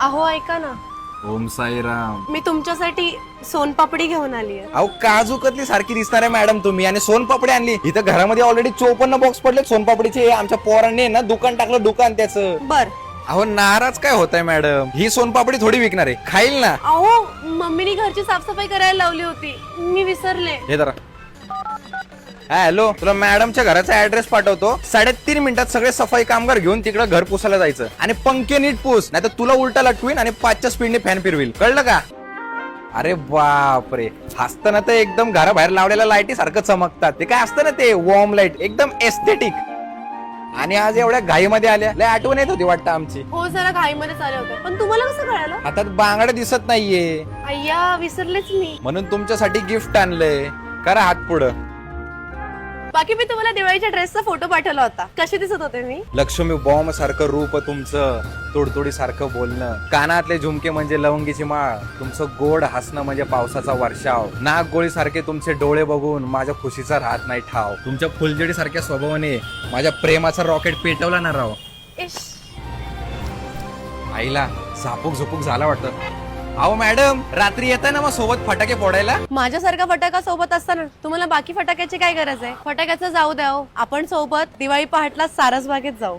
अहो ऐका ना, ओम साईराम. मी तुमच्यासाठी सोनपापडी घेऊन आली आहे. अहो काजू कतली सारखी दिसणार आहे मॅडम तुम्ही, आणि सोनपापडी आणली. इथं घरामध्ये ऑलरेडी 54 बॉक्स पडले सोनपापडीचे. आमच्या पोरांनी ना दुकान टाकलं, दुकान त्याचं. बर. अहो नाराज काय होताय मॅडम, ही सोनपापडी थोडी विकणार आहे, खाईल ना. अहो मम्मीने घरची साफसफाई करायला लावली होती, मी विसरले. हे जरा. हॅलो, तुला मॅडमच्या घराचा ऍड्रेस पाठवतो. 3.5 मिनिटात सगळे सफाई कामगार घेऊन तिकडे घर पुसायला जायचं. आणि पंखे नीट पुस, नाही तर तुला उलटा लटवीन आणि 5च्या स्पीडने फॅन फिरविल, कळलं का? अरे बापरे, हसतं ना ते एकदम घराबाहेर लावलेल्या लाईटी सारखं चमकतात. ते काय असतं ना ते वॉर्म लाईट, एकदम एस्थेटिक. आणि आज एवढ्या घाईमध्ये आल्या, लय आठवण येत होती वाटतं आमची. हो जरा घाईमध्ये चालले होते, पण तुम्हाला कसं कळालं? हातात बांगड्या दिसत नाहीये अय्या विसरलेच मी. म्हणून तुमच्यासाठी गिफ्ट आणलंय, करा हात पुढं. बाकी मी तुम्हाला दिवाळीच्या ड्रेसचा फोटो पाठवला होता, कशी दिसत होते मी? लक्ष्मी बॉम्ब सारखं रूप तुमचं, तोडतोडी सारखं बोलणं, कानातले झुमके म्हणजे लवंगीची माळ, तुमचं गोड हसणं म्हणजे पावसाचा वर्षाव, नागगोळी सारखे तुमचे डोळे बघून माझ्या खुशीचा राहत नाही ठाव, तुमच्या फुलझडी सारख्या स्वभावाने माझ्या प्रेमाचा रॉकेट पेटवला ना राव. इश. आईला झापूक झुपूक झाला वाटतं. अहो मॅडम, रात्री येताय ना मग सोबत फटाके फोडायला? माझ्यासारखा फटाका सोबत असताना तुम्हाला बाकी फटाक्याची काय गरज आहे? फटाक्याचं जाऊ द्या हो. आपण सोबत दिवाळी पहाटला सारसबागेत जाऊ.